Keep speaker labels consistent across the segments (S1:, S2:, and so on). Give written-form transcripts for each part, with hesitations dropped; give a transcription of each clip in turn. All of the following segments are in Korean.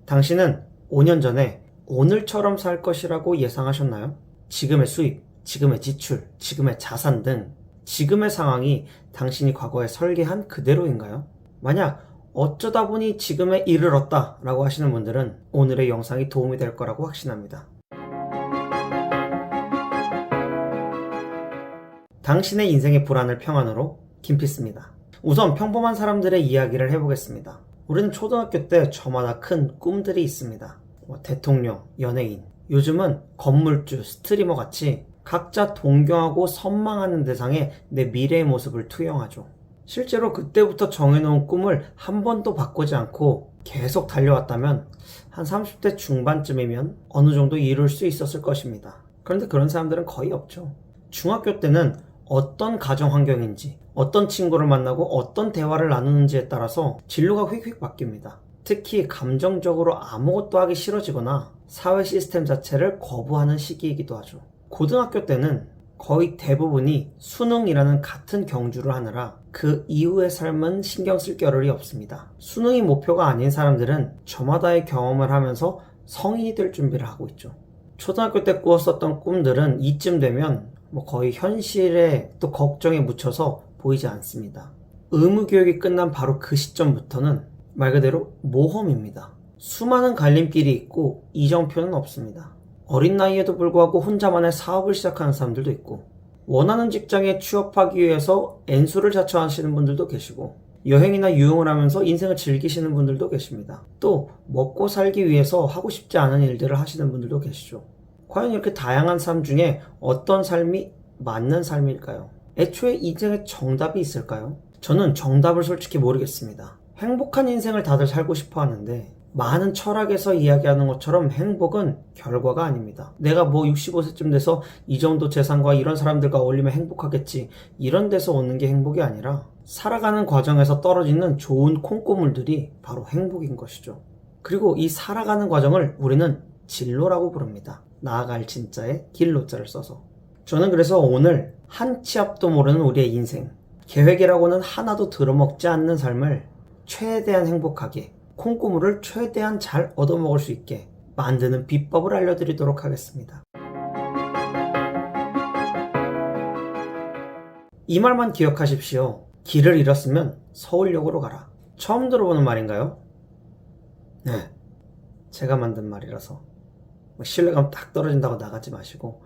S1: 당신은 5년 전에 오늘처럼 살 것이라고 예상하셨나요? 지금의 수입, 지금의 지출, 지금의 자산 등 지금의 상황이 당신이 과거에 설계한 그대로인가요? 만약 어쩌다 보니 지금에 이르렀다 라고 하시는 분들은 오늘의 영상이 도움이 될 거라고 확신합니다. 당신의 인생의 불안을 평안으로 김피스입니다. 우선 평범한 사람들의 이야기를 해보겠습니다. 우리는 초등학교 때 저마다 큰 꿈들이 있습니다. 대통령, 연예인, 요즘은 건물주, 스트리머 같이 각자 동경하고 선망하는 대상에 내 미래의 모습을 투영하죠. 실제로 그때부터 정해놓은 꿈을 한 번도 바꾸지 않고 계속 달려왔다면 한 30대 중반쯤이면 어느 정도 이룰 수 있었을 것입니다. 그런데 그런 사람들은 거의 없죠. 중학교 때는 어떤 가정 환경인지, 어떤 친구를 만나고 어떤 대화를 나누는지에 따라서 진로가 휙휙 바뀝니다. 특히 감정적으로 아무것도 하기 싫어지거나 사회 시스템 자체를 거부하는 시기이기도 하죠. 고등학교 때는 거의 대부분이 수능이라는 같은 경주를 하느라 그 이후의 삶은 신경 쓸 겨를이 없습니다. 수능이 목표가 아닌 사람들은 저마다의 경험을 하면서 성인이 될 준비를 하고 있죠. 초등학교 때 꾸었었던 꿈들은 이쯤 되면 거의 현실에 또 걱정에 묻혀서 보이지 않습니다. 의무교육이 끝난 바로 그 시점부터는 말 그대로 모험입니다. 수많은 갈림길이 있고 이정표는 없습니다. 어린 나이에도 불구하고 혼자만의 사업을 시작하는 사람들도 있고, 원하는 직장에 취업하기 위해서 N수를 자처하시는 분들도 계시고, 여행이나 유흥을 하면서 인생을 즐기시는 분들도 계십니다. 또 먹고 살기 위해서 하고 싶지 않은 일들을 하시는 분들도 계시죠. 과연 이렇게 다양한 삶 중에 어떤 삶이 맞는 삶일까요? 애초에 인생에 정답이 있을까요? 저는 정답을 솔직히 모르겠습니다. 행복한 인생을 다들 살고 싶어 하는데 많은 철학에서 이야기하는 것처럼 행복은 결과가 아닙니다. 내가 65세쯤 돼서 이 정도 재산과 이런 사람들과 어울리면 행복하겠지, 이런 데서 오는 게 행복이 아니라 살아가는 과정에서 떨어지는 좋은 콩고물들이 바로 행복인 것이죠. 그리고 이 살아가는 과정을 우리는 진로라고 부릅니다. 나아갈 진짜에 길로자를 써서. 저는 그래서 오늘 한 치 앞도 모르는 우리의 인생, 계획이라고는 하나도 들어먹지 않는 삶을 최대한 행복하게, 콩고물을 최대한 잘 얻어먹을 수 있게 만드는 비법을 알려드리도록 하겠습니다. 이 말만 기억하십시오. 길을 잃었으면 서울역으로 가라. 처음 들어보는 말인가요? 네, 제가 만든 말이라서 신뢰감 딱 떨어진다고 나가지 마시고,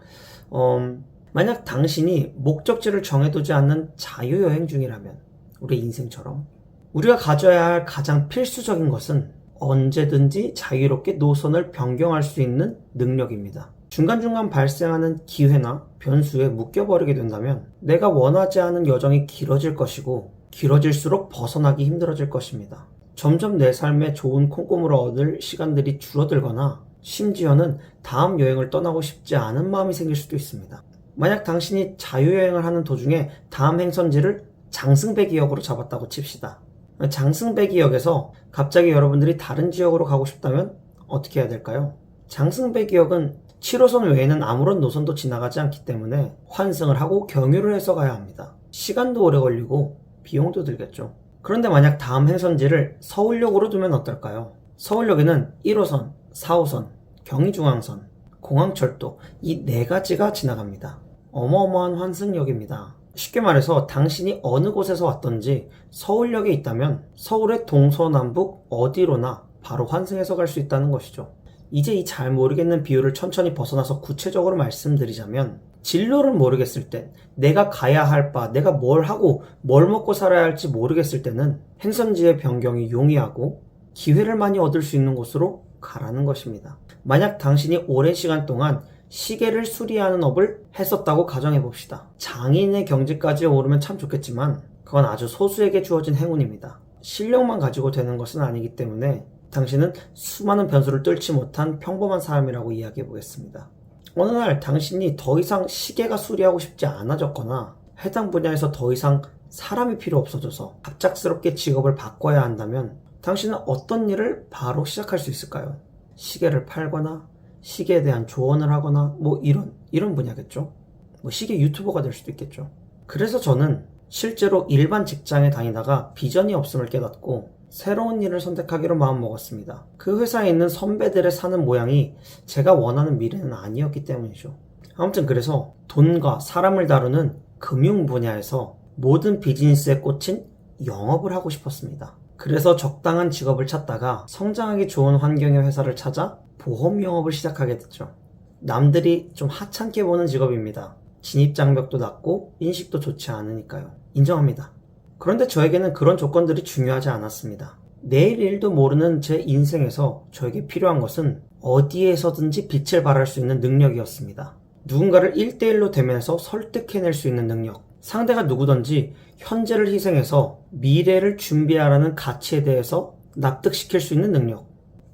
S1: 만약 당신이 목적지를 정해두지 않는 자유여행 중이라면, 우리 인생처럼 우리가 가져야 할 가장 필수적인 것은 언제든지 자유롭게 노선을 변경할 수 있는 능력입니다. 중간중간 발생하는 기회나 변수에 묶여버리게 된다면 내가 원하지 않은 여정이 길어질 것이고, 길어질수록 벗어나기 힘들어질 것입니다. 점점 내 삶에 좋은 콩고물을 얻을 시간들이 줄어들거나 심지어는 다음 여행을 떠나고 싶지 않은 마음이 생길 수도 있습니다. 만약 당신이 자유여행을 하는 도중에 다음 행선지를 장승배기역으로 잡았다고 칩시다. 장승배기역에서 갑자기 여러분들이 다른 지역으로 가고 싶다면 어떻게 해야 될까요? 장승배기역은 7호선 외에는 아무런 노선도 지나가지 않기 때문에 환승을 하고 경유를 해서 가야 합니다. 시간도 오래 걸리고 비용도 들겠죠. 그런데 만약 다음 행선지를 서울역으로 두면 어떨까요? 서울역에는 1호선, 4호선, 경의중앙선, 공항철도, 이 4가지가 지나갑니다. 어마어마한 환승역입니다. 쉽게 말해서 당신이 어느 곳에서 왔던지 서울역에 있다면 서울의 동서남북 어디로나 바로 환승해서 갈 수 있다는 것이죠. 이제 이 잘 모르겠는 비유를 천천히 벗어나서 구체적으로 말씀드리자면, 진로를 모르겠을 때, 내가 가야 할 바, 내가 뭘 하고 뭘 먹고 살아야 할지 모르겠을 때는 행선지의 변경이 용이하고 기회를 많이 얻을 수 있는 곳으로 가라는 것입니다. 만약 당신이 오랜 시간 동안 시계를 수리하는 업을 했었다고 가정해봅시다. 장인의 경지까지 오르면 참 좋겠지만 그건 아주 소수에게 주어진 행운입니다. 실력만 가지고 되는 것은 아니기 때문에 당신은 수많은 변수를 뚫지 못한 평범한 사람이라고 이야기해보겠습니다. 어느 날 당신이 더 이상 시계가 수리하고 싶지 않아졌거나 해당 분야에서 더 이상 사람이 필요 없어져서 갑작스럽게 직업을 바꿔야 한다면 당신은 어떤 일을 바로 시작할 수 있을까요? 시계를 팔거나 시계에 대한 조언을 하거나 이런 분야겠죠. 시계 유튜버가 될 수도 있겠죠. 그래서 저는 실제로 일반 직장에 다니다가 비전이 없음을 깨닫고 새로운 일을 선택하기로 마음먹었습니다. 그 회사에 있는 선배들의 사는 모양이 제가 원하는 미래는 아니었기 때문이죠. 아무튼 그래서 돈과 사람을 다루는 금융 분야에서 모든 비즈니스에 꽂힌 영업을 하고 싶었습니다. 그래서 적당한 직업을 찾다가 성장하기 좋은 환경의 회사를 찾아 보험 영업을 시작하게 됐죠. 남들이 좀 하찮게 보는 직업입니다. 진입장벽도 낮고 인식도 좋지 않으니까요. 인정합니다. 그런데 저에게는 그런 조건들이 중요하지 않았습니다. 내일 일도 모르는 제 인생에서 저에게 필요한 것은 어디에서든지 빛을 발할 수 있는 능력이었습니다. 누군가를 1대1로 대면해서 설득해낼 수 있는 능력, 상대가 누구든지 현재를 희생해서 미래를 준비하라는 가치에 대해서 납득시킬 수 있는 능력,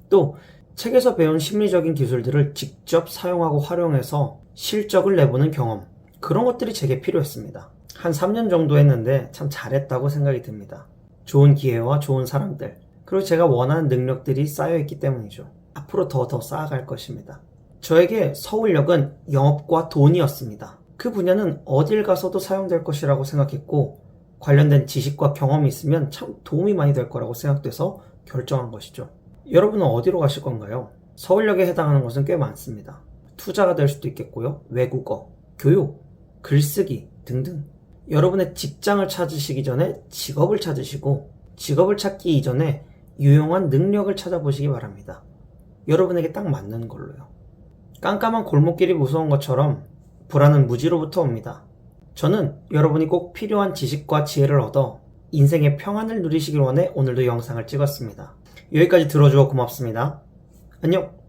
S1: 또 책에서 배운 심리적인 기술들을 직접 사용하고 활용해서 실적을 내보는 경험, 그런 것들이 제게 필요했습니다. 한 3년 정도 했는데 참 잘했다고 생각이 듭니다. 좋은 기회와 좋은 사람들, 그리고 제가 원하는 능력들이 쌓여있기 때문이죠. 앞으로 더 쌓아갈 것입니다. 저에게 서울역은 영업과 돈이었습니다. 그 분야는 어딜 가서도 사용될 것이라고 생각했고 관련된 지식과 경험이 있으면 참 도움이 많이 될 거라고 생각돼서 결정한 것이죠. 여러분은 어디로 가실 건가요? 서울역에 해당하는 것은 꽤 많습니다. 투자가 될 수도 있겠고요. 외국어, 교육, 글쓰기 등등. 여러분의 직장을 찾으시기 전에 직업을 찾으시고 직업을 찾기 이전에 유용한 능력을 찾아보시기 바랍니다. 여러분에게 딱 맞는 걸로요. 깜깜한 골목길이 무서운 것처럼 불안은 무지로부터 옵니다. 저는 여러분이 꼭 필요한 지식과 지혜를 얻어 인생의 평안을 누리시길 원해 오늘도 영상을 찍었습니다. 여기까지 들어주어 고맙습니다. 안녕!